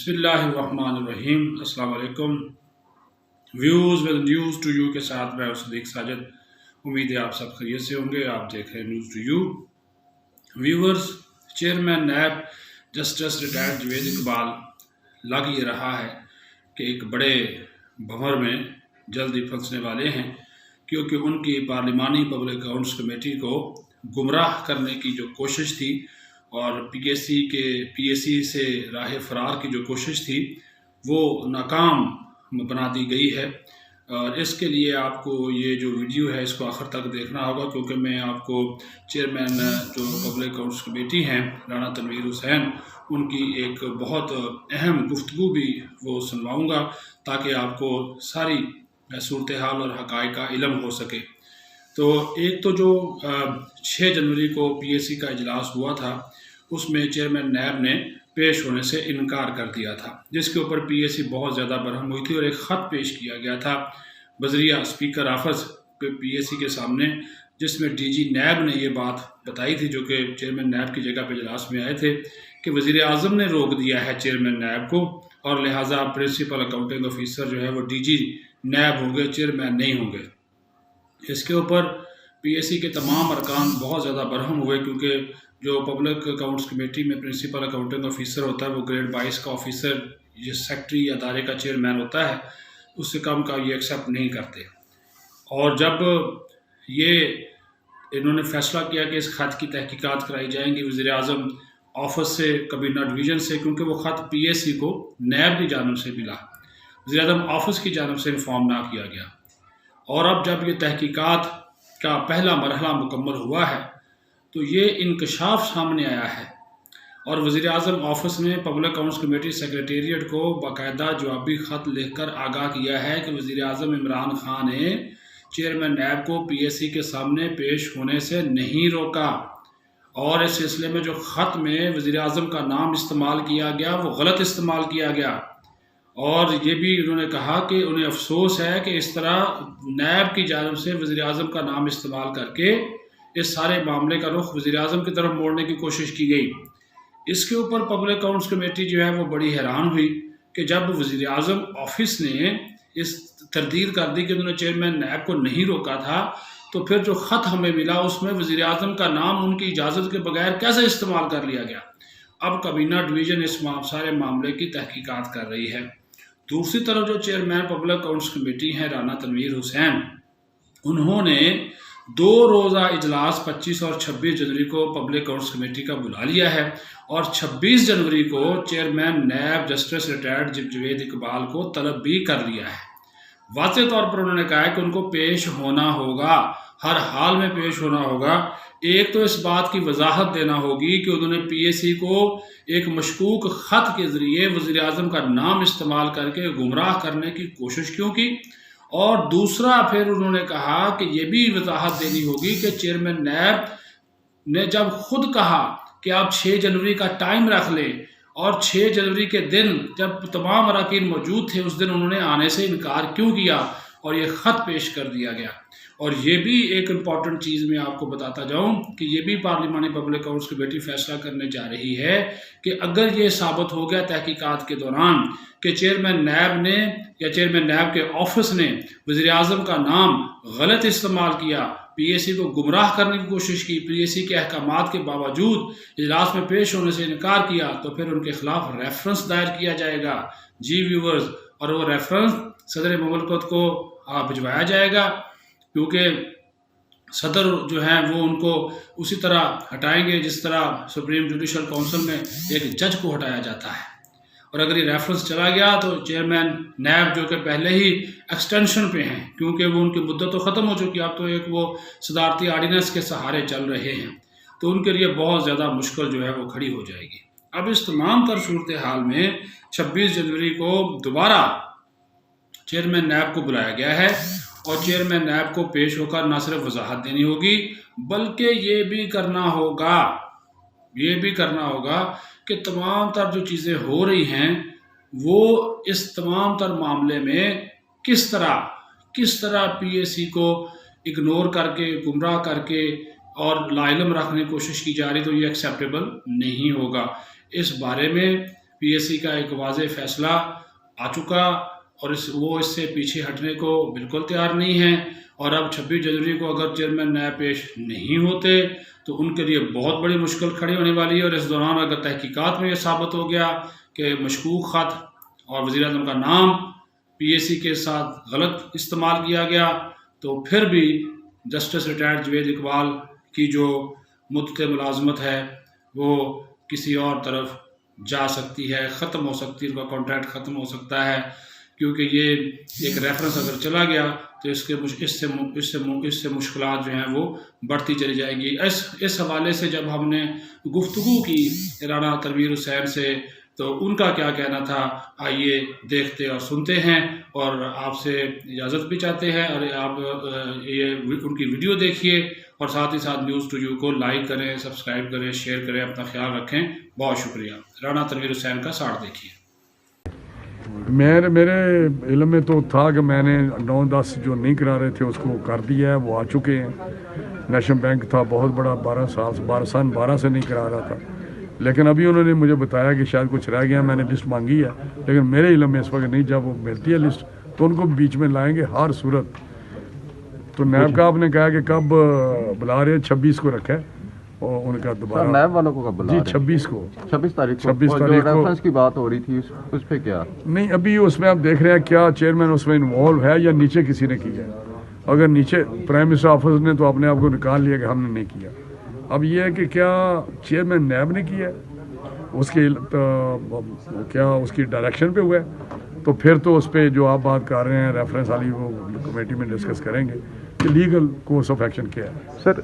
बिस्मिल्लाहिर्रहमानिर्रहीम। अस्सलाम वालेकुम views with news to you के साथ मैं सदीक साजिद। उम्मीद है आप सब खैरियत से होंगे। आप देख रहे हैं news to you. Viewers, chairman NAB justice retired Javed Iqbal लग ये रहा है कि एक बड़े भंवर में जल्द ही फंसने वाले हैं, क्योंकि उनकी पार्लिमानी पब्लिक अकाउंट्स कमेटी को गुमराह करने की जो कोशिश थी और पीएसी से राह फरार की जो कोशिश थी वो नाकाम बना दी गई है। और इसके लिए आपको ये जो वीडियो है इसको आखिर तक देखना होगा, क्योंकि मैं आपको चेयरमैन जो पब्लिक अकाउंट्स कमेटी हैं राना तनवीर हुसैन, उनकी एक बहुत अहम गुफ्तगू भी वो सुनवाऊँगा ताकि आपको सारी सूरत हाल और हक़ाइक़ का इल्म हो सके। तो एक तो जो 6 जनवरी को पीएसी का इजलास हुआ था उसमें चेयरमैन नैब ने पेश होने से इनकार कर दिया था, जिसके ऊपर पीएसी बहुत ज़्यादा बरहम हुई थी और एक ख़त पेश किया गया था बजरिया स्पीकर ऑफिस पीएसी के सामने, जिसमें डीजी नैब ने ये बात बताई थी, जो कि चेयरमैन नैब की जगह पे इजलास में आए थे, कि वज़ीर आज़म ने रोक दिया है चेयरमैन नैब को और लिहाजा प्रिंसिपल अकाउंटिंग ऑफिसर जो है वो डीजी नैब होंगे, चेयरमैन नहीं होंगे। इसके ऊपर पीएसी के तमाम अरकान बहुत ज़्यादा बरहम हुए, क्योंकि जो पब्लिक अकाउंट्स कमेटी में प्रिंसिपल अकाउंटिंग ऑफिसर होता है वो ग्रेड 22 का ऑफिसर, ये सेक्रेटरी या अदारे का चेयरमैन होता है, उससे कम का ये एक्सेप्ट नहीं करते। और जब ये इन्होंने फैसला किया कि इस खत की तहकीकात कराई जाएंगी वज़ीर आज़म ऑफिस से, कबीना डिवीज़न से, क्योंकि वो ख़त पीएसी को नैब की जानब से मिला, वज़ीर आज़म ऑफिस की जानब से इन्फॉर्म ना किया गया। और अब जब ये तहकीकात का पहला मरहला मुकम्मल हुआ है तो ये इंकशाफ सामने आया है और वज़ीर आज़म ऑफिस ने पब्लिक अकाउंट्स कमेटी सेक्रेटेरिएट को बाकायदा जवाबी ख़त लिखकर आगाह किया है कि वज़ीर आज़म इमरान खान ने चेयरमैन नैब को पीएसी के सामने पेश होने से नहीं रोका, और इस सिलसिले में जो ख़त में वज़ीर आज़म का नाम इस्तेमाल किया गया वो गलत इस्तेमाल किया गया। और ये भी उन्होंने कहा कि उन्हें अफसोस है कि इस तरह नैब की जानिब से वज़ीर आज़म का नाम इस्तेमाल करके इस सारे मामले का रुख वज़ीर आज़म की तरफ मोड़ने की कोशिश की गई। इसके ऊपर पब्लिक अकाउंट्स कमेटी जो है वो बड़ी हैरान हुई कि जब वज़ीर आज़म ऑफिस ने इस तरदीद कर दी कि उन्होंने चेयरमैन नैब को नहीं रोका था, तो फिर जो ख़त हमें मिला उसमें वज़ीर आज़म का नाम उनकी इजाज़त के बगैर कैसे इस्तेमाल कर लिया गया। अब कबीना डिवीज़न इस सारे मामले की तहकीकात कर रही है। दूसरी तरफ जो चेयरमैन पब्लिक अकाउंट्स कमेटी हैं राना तनवीर हुसैन, उन्होंने 2 रोज़ा इजलास 25 और 26 जनवरी को पब्लिक अकाउंट्स कमेटी का बुला लिया है और 26 जनवरी को chairman NAB justice retired Javed Iqbal को तलब भी कर लिया है। वाज़ेह तौर पर उन्होंने कहा है कि उनको पेश होना होगा, हर हाल में पेश होना होगा। एक तो इस बात की वजाहत देना होगी कि उन्होंने पीएसी को एक मशकूक ख़त के ज़रिए वज़ीर आज़म का नाम इस्तेमाल करके गुमराह करने की कोशिश क्यों की, और दूसरा फिर उन्होंने कहा कि ये भी वजाहत देनी होगी कि चेयरमैन नैब ने जब खुद कहा कि आप 6 जनवरी का टाइम रख लें और 6 जनवरी के दिन जब तमाम अरकान मौजूद थे उस दिन उन्होंने आने से इनकार क्यों किया और ये ख़त पेश कर दिया गया। और ये भी एक इम्पॉर्टेंट चीज़ मैं आपको बताता जाऊं कि ये भी पार्लिमानी पब्लिक अकाउंट्स कमेटी फैसला करने जा रही है कि अगर ये साबित हो गया तहकीकात के दौरान कि चेयरमैन नैब ने या चेयरमैन नैब के ऑफिस ने वज़ीर आज़म का नाम गलत इस्तेमाल किया, पीएसी को गुमराह करने की कोशिश की, पीएसी के अहकामात के बावजूद इजलास में पेश होने से इनकार किया, तो फिर उनके खिलाफ रेफरेंस दायर किया जाएगा। जी व्यूवर्स, और वो रेफरेंस सदर मुमलकत को भिजवाया जाएगा, क्योंकि सदर जो हैं वो उनको उसी तरह हटाएंगे जिस तरह सुप्रीम जुडिशल काउंसिल में एक जज को हटाया जाता है। और अगर ये रेफरेंस चला गया तो चेयरमैन नैब जो कि पहले ही एक्सटेंशन पे हैं, क्योंकि वो उनकी मुद्दत तो ख़त्म हो चुकी है, अब तो एक वो सदारती आर्डिनेंस के सहारे चल रहे हैं, तो उनके लिए बहुत ज़्यादा मुश्किल जो है वो खड़ी हो जाएगी। अब इस तमाम तर सूरत हाल में 26 जनवरी को दोबारा चेयरमैन नैब को बुलाया गया है और चेयरमैन नैब को पेश होकर न सिर्फ वजाहत देनी होगी बल्कि ये भी करना होगा कि तमाम तर जो चीज़ें हो रही हैं वो इस तमाम तर मामले में किस तरह पीएसी को इग्नोर करके, गुमराह करके और लाइलम रखने की कोशिश की जा रही, तो ये एक्सेप्टेबल नहीं होगा। इस बारे में PSC کا ایک واضح فیصلہ آ چکا اور وہ اس سے پیچھے ہٹنے کو بالکل تیار نہیں ہیں، اور اب 26 جنوری کو اگر چیئرمین نائب پیش نہیں ہوتے تو ان کے لیے بہت بڑی مشکل کھڑی ہونے والی ہے، اور اس دوران اگر تحقیقات میں یہ ثابت ہو گیا کہ مشکوک خط اور وزیر اعظم کا نام PSC کے ساتھ غلط استعمال کیا گیا تو پھر بھی جسٹس ریٹائرڈ جوید اقبال کی جو مدت ملازمت ہے وہ کسی اور طرف جا سکتی ہے، ختم ہو سکتی ہے، ان کا کانٹریکٹ ختم ہو سکتا ہے، کیونکہ یہ ایک ریفرنس اگر چلا گیا تو اس سے مشکلات جو ہیں وہ بڑھتی چلی جائیں گی۔ اس حوالے سے جب ہم نے گفتگو کی رانا تنویر حسین سے تو ان کا کیا کہنا تھا، آئیے دیکھتے اور سنتے ہیں، اور آپ سے اجازت بھی چاہتے ہیں، اور آپ یہ ان کی ویڈیو دیکھیے اور ساتھ ہی ساتھ نیوز ٹو یو کو لائک کریں، سبسکرائب کریں، شیئر کریں، اپنا خیال رکھیں۔ بہت شکریہ۔ رانا تنویر حسین کا ساڑھ دیکھیے۔ میرے علم میں تو تھا کہ میں نے 9-10 جو نہیں کرا رہے تھے اس کو کر دیا ہے، وہ آ چکے ہیں۔ نیشنل بینک تھا بہت بڑا، 12 سے نہیں کرا رہا تھا، لیکن ابھی انہوں نے مجھے بتایا کہ شاید کچھ رہ گیا، میں نے لسٹ مانگی ہے، لیکن میرے علم میں اس وقت نہیں۔ جب وہ ملتی ہے لسٹ تو ان کو بیچ میں لائیں گے ہر صورت۔ تو نیب کا آپ نے کہا کہ کب بلا رہے ہیں، 26 کو رکھا ہے، اور ان کا دوبارہ نیب والوں کو کب بلا رہے ہیں؟ 26 کو 26 تاریخ کو 26 اور تاریخ جو کو ریفرنس کی بات ہو رہی تھی اس پہ کیا؟ نہیں، ابھی اس میں آپ دیکھ رہے ہیں کیا چیئرمین اس میں انوالو ہے یا نیچے کسی نے کیا ہے۔ اگر نیچے پرائم منسٹر آفس نے تو اپنے آپ کو نکال لیا کہ ہم نے نہیں کیا۔ اب یہ ہے کہ کیا چیئرمین نیب نے کیا ہے، اس کی کیا اس کی ڈائریکشن پہ ہوا ہے، تو پھر تو اس پہ جو آپ بات کر رہے ہیں ریفرنس والی وہ کمیٹی میں ڈسکس کریں گے کہ لیگل کورس آف ایکشن کیا ہے۔ سر